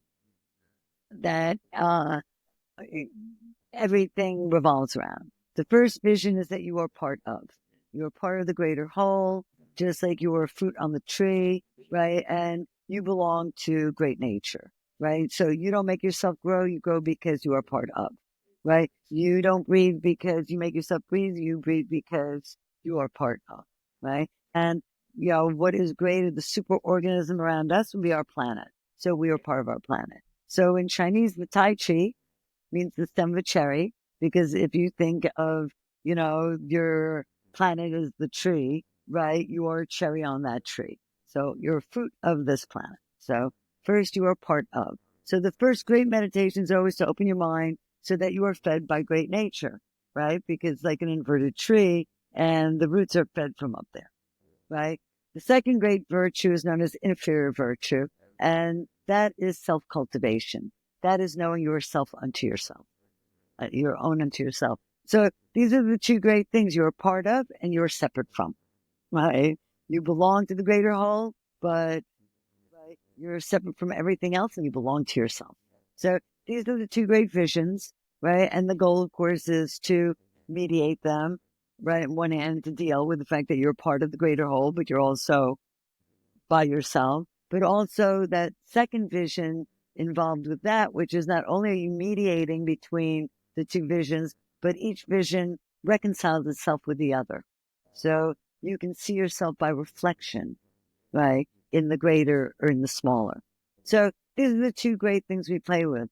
everything revolves around. The first vision is that you are part of. You are part of the greater whole, just like you are a fruit on the tree, right? And you belong to great nature, right? So you don't make yourself grow, you grow because you are part of, right? You don't breathe because you make yourself breathe, you breathe because you are part of, right? And, what is great is the super organism around us would be our planet. So we are part of our planet. So in Chinese, the Tai Chi means the stem of a cherry, because if you think of, your planet as the tree, right? You are a cherry on that tree. So you're a fruit of this planet. So first you are part of. So the first great meditation is always to open your mind so that you are fed by great nature, right? Because like an inverted tree and the roots are fed from up there, right? The second great virtue is known as inferior virtue, and that is self-cultivation. That is knowing yourself unto yourself, your own unto yourself. So these are the two great things you're a part of and you're separate from, right? You belong to the greater whole, but right, you're separate from everything else and you belong to yourself. So these are the two great visions, right? And the goal, of course, is to mediate them, right? On one hand, to deal with the fact that you're part of the greater whole, but you're also by yourself, but also that second vision involved with that, which is not only are you mediating between the two visions, but each vision reconciles itself with the other. So you can see yourself by reflection, right, in the greater or in the smaller. So these are the two great things we play with,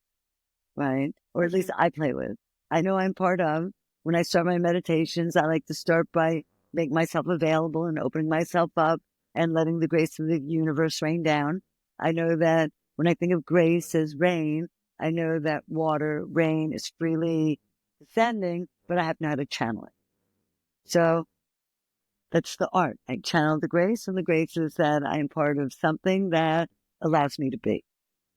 right? Or at least I play with. I know I'm part of. When I start my meditations, I like to start by making myself available and opening myself up and letting the grace of the universe rain down. I know that when I think of grace as rain, I know that water, rain is freely descending, but I have to know how to channel it. So that's the art. I channel the grace, and the grace is that I am part of something that allows me to be.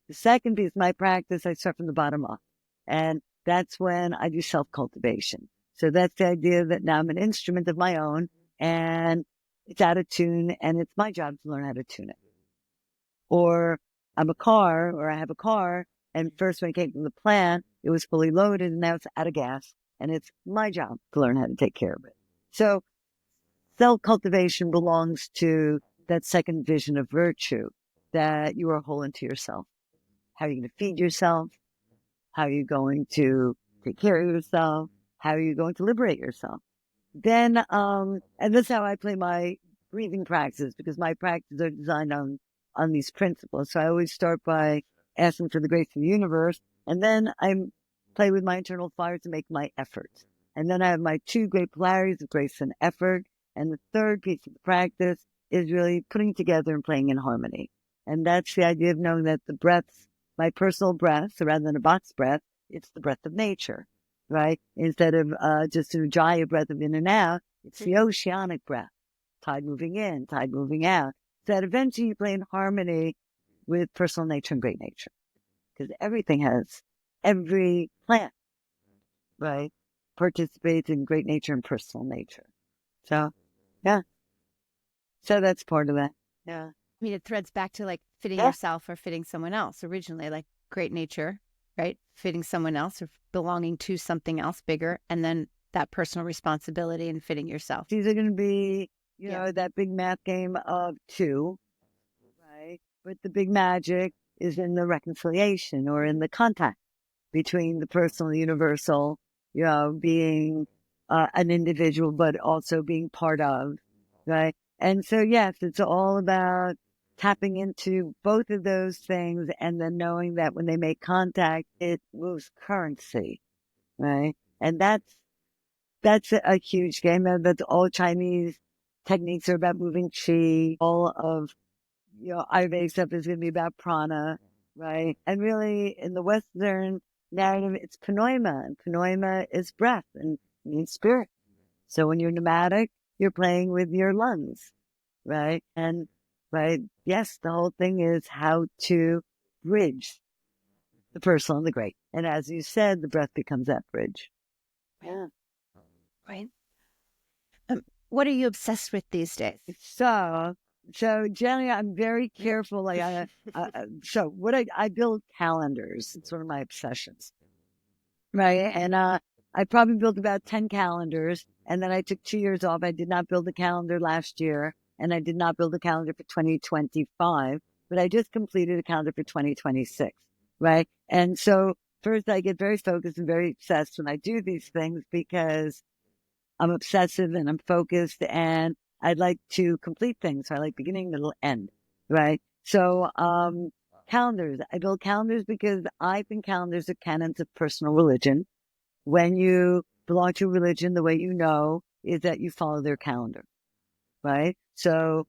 The second piece of my practice, I start from the bottom up. And that's when I do self-cultivation. So that's the idea that now I'm an instrument of my own and it's out of tune and it's my job to learn how to tune it. Or I'm a car, or I have a car, and first when it came from the plant, it was fully loaded and now it's out of gas and it's my job to learn how to take care of it. So self-cultivation belongs to that second vision of virtue, that you are whole into yourself. How are you going to feed yourself? How are you going to take care of yourself? How are you going to liberate yourself? Then, and that's how I play my breathing practices, because my practices are designed on these principles. So I always start by asking for the grace of the universe, and then I play with my internal fire to make my efforts. And then I have my two great polarities of grace and effort. And the third piece of the practice is really putting together and playing in harmony. And that's the idea of knowing that the breaths, my personal breath, so rather than a box breath, it's the breath of nature, right? Instead of just a ujjayi breath of in and out, it's the oceanic breath, tide moving in, tide moving out. So that eventually you play in harmony with personal nature and great nature. Because every plant, right, participates in great nature and personal nature. So, yeah. So that's part of that. Yeah. I mean, it threads back to like fitting Yeah. yourself or fitting someone else originally, like great nature, right? Fitting someone else or belonging to something else bigger. And then that personal responsibility and fitting yourself. These are going to be, that big math game of two, right? But the big magic is in the reconciliation or in the contact between the personal and the universal, being an individual, but also being part of, right? And so, yes, it's all about tapping into both of those things and then knowing that when they make contact, it moves currency, right? And that's a huge game. That's all Chinese techniques are about moving chi. All of, Ayurvedic stuff is going to be about prana, right? And really in the Western narrative, it's pneuma, and pneuma is breath and means spirit. So when you're nomadic, you're playing with your lungs, right? And right, yes, the whole thing is how to bridge the personal and the great. And as you said, the breath becomes that bridge. Yeah. Right. What are you obsessed with these days? So generally, I'm very careful. Like, so what I build calendars. It's one of my obsessions, right? And I probably built about 10 calendars, and then I took 2 years off. I did not build a calendar last year, and I did not build a calendar for 2025, but I just completed a calendar for 2026, right? And so first, I get very focused and very obsessed when I do these things because I'm obsessive and I'm focused and I'd like to complete things. So I like beginning, middle, end, right? So, calendars. I build calendars because I think calendars are canons of personal religion. When you belong to a religion, the way you know is that you follow their calendar, right? So,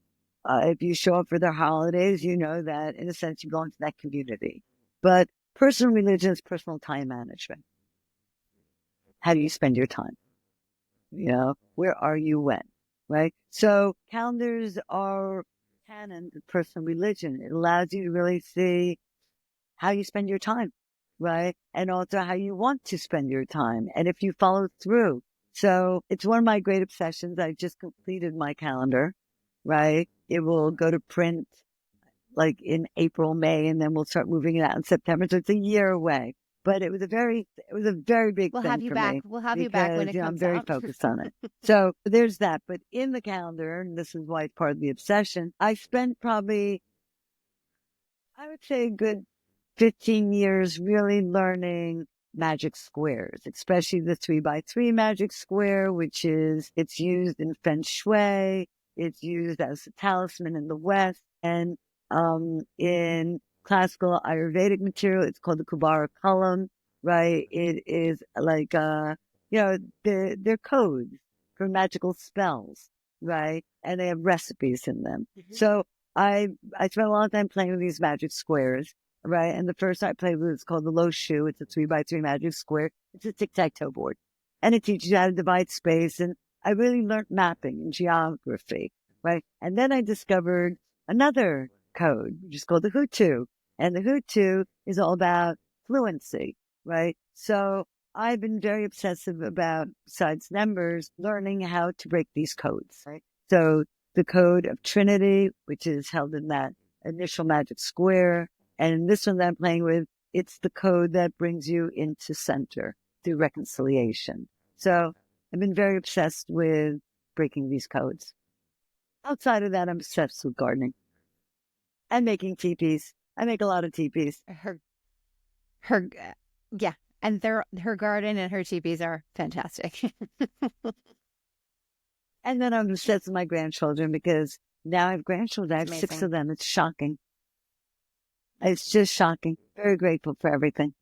if you show up for their holidays, you know that in a sense you belong to that community. But personal religion is personal time management. How do you spend your time? Where are you when, right? So calendars are canon of personal religion. It allows you to really see how you spend your time, right? And also how you want to spend your time and if you follow through. So it's one of my great obsessions. I just completed my calendar, right? It will go to print like in April, May, and then we'll start moving it out in September. So it's a year away. But it was a very big We'll thing have you for back. me. We'll have you back when it comes I'm very out. focused on it. So there's that. But in the calendar, and this is why it's part of the obsession, I spent probably, I would say a good 15 years really learning magic squares, especially the 3x3 magic square, it's used in Feng Shui. It's used as a talisman in the West. And in classical Ayurvedic material, it's called the Kubara column, right? It is like, they're codes for magical spells, right? And they have recipes in them. Mm-hmm. So I spent a long time playing with these magic squares, right? And the first I played with is called the Lo Shu. It's a 3x3 magic square. It's a tic-tac-toe board. And it teaches you how to divide space. And I really learned mapping and geography, right? And then I discovered another code, which is called the Hutu. And the Hutu is all about fluency, right? So I've been very obsessive about, besides numbers, learning how to break these codes, right? So the code of Trinity, which is held in that initial magic square. And this one that I'm playing with, it's the code that brings you into center through reconciliation. So I've been very obsessed with breaking these codes. Outside of that, I'm obsessed with gardening and making teepees. I make a lot of teepees. Yeah. And her garden and her teepees are fantastic. And then I'm obsessed with my grandchildren because now I have grandchildren. I have 6 of them. It's shocking. It's just shocking. Very grateful for everything.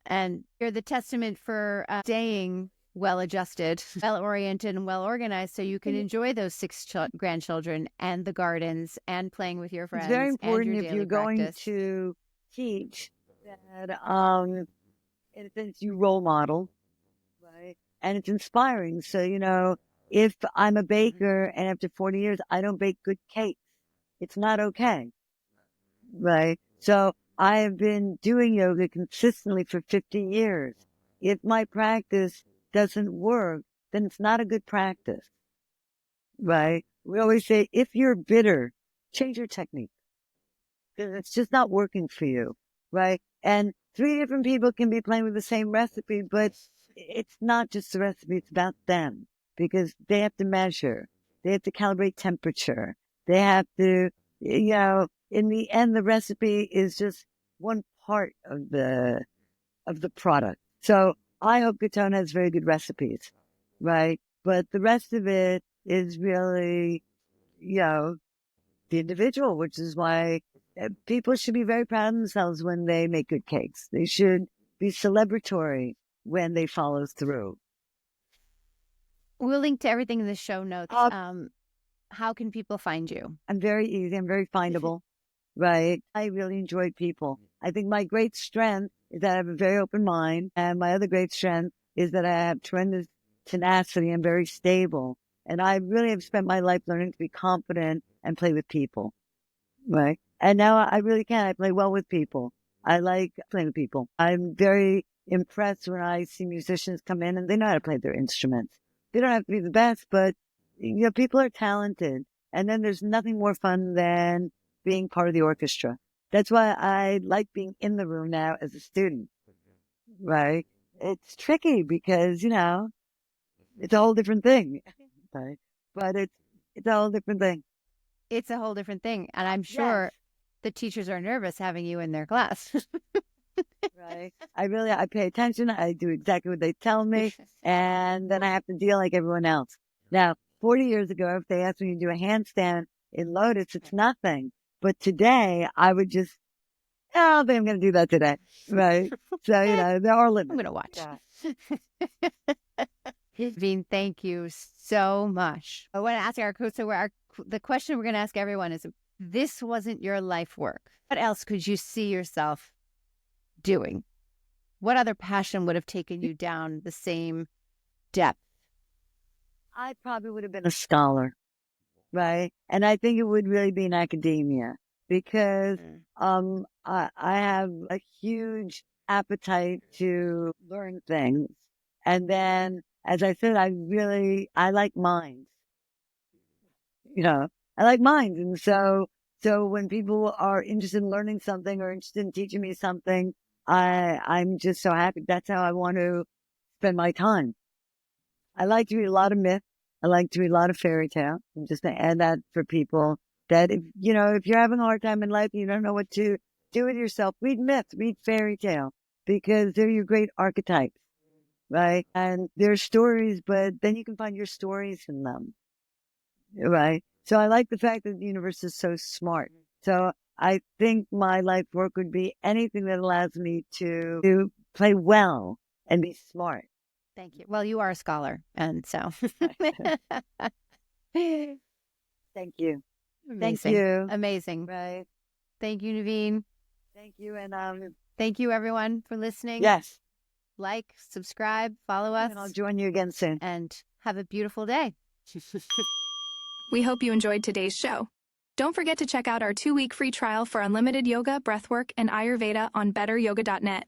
And you're the testament for staying well-adjusted, well-oriented, and well-organized so you can enjoy those 6 grandchildren and the gardens and playing with your friends. It's very important if you're going practice. to teach that, in a sense, you role model, right? And it's inspiring. So, if I'm a baker and after 40 years, I don't bake good cakes, it's not okay, right? So I have been doing yoga consistently for 50 years. If my practice doesn't work, then it's not a good practice, right? We always say, if you're bitter, change your technique because it's just not working for you, right? And 3 different people can be playing with the same recipe, but it's not just the recipe, it's about them because they have to measure, they have to calibrate temperature, they have to, in the end, the recipe is just one part of the product. So I hope Katonah has very good recipes, right? But the rest of it is really, the individual, which is why people should be very proud of themselves when they make good cakes. They should be celebratory when they follow through. We'll link to everything in the show notes. How can people find you? I'm very easy. I'm very findable, right? I really enjoy people. I think my great strength is that I have a very open mind. And my other great strength is that I have tremendous tenacity and very stable. And I really have spent my life learning to be confident and play with people, right? And now I really can. I play well with people. I like playing with people. I'm very impressed when I see musicians come in and they know how to play their instruments. They don't have to be the best, but people are talented. And then there's nothing more fun than being part of the orchestra. That's why I like being in the room now as a student, right? It's tricky because, it's a whole different thing, right? But it's a whole different thing. It's a whole different thing. And I'm sure the teachers are nervous having you in their class. Right. I pay attention. I do exactly what they tell me. And then I have to deal like everyone else. Now, 40 years ago, if they asked me to do a handstand in Lotus, it's nothing. But today, I would just, I don't think I'm going to do that today. Right. So, there are limits. I'm going to watch. Nevine, thank you so much. I want to ask our coach, the question we're going to ask everyone is, if this wasn't your life work, what else could you see yourself doing? What other passion would have taken you down the same depth? I probably would have been a scholar, right? And I think it would really be in academia because I have a huge appetite to learn things. And then, as I said, I like minds. I like minds. And so when people are interested in learning something or interested in teaching me something, I'm just so happy. That's how I want to spend my time. I like to read a lot of myth. I like to read a lot of fairy tale. I'm just going to add that for people that if you're having a hard time in life, you don't know what to do with yourself, read myth, read fairy tale, because they're your great archetypes, right? And they're stories, but then you can find your stories in them, right? So I like the fact that the universe is so smart. So I think my life work would be anything that allows me to play well and be smart. Thank you. Well, you are a scholar, and so. Thank you. Amazing. Thank you. Amazing. Right. Thank you, Nevine. Thank you. And thank you, everyone, for listening. Yes. Like, subscribe, follow us. And I'll join you again soon. And have a beautiful day. We hope you enjoyed today's show. Don't forget to check out our 2-week free trial for unlimited yoga, breathwork, and Ayurveda on betteryoga.net.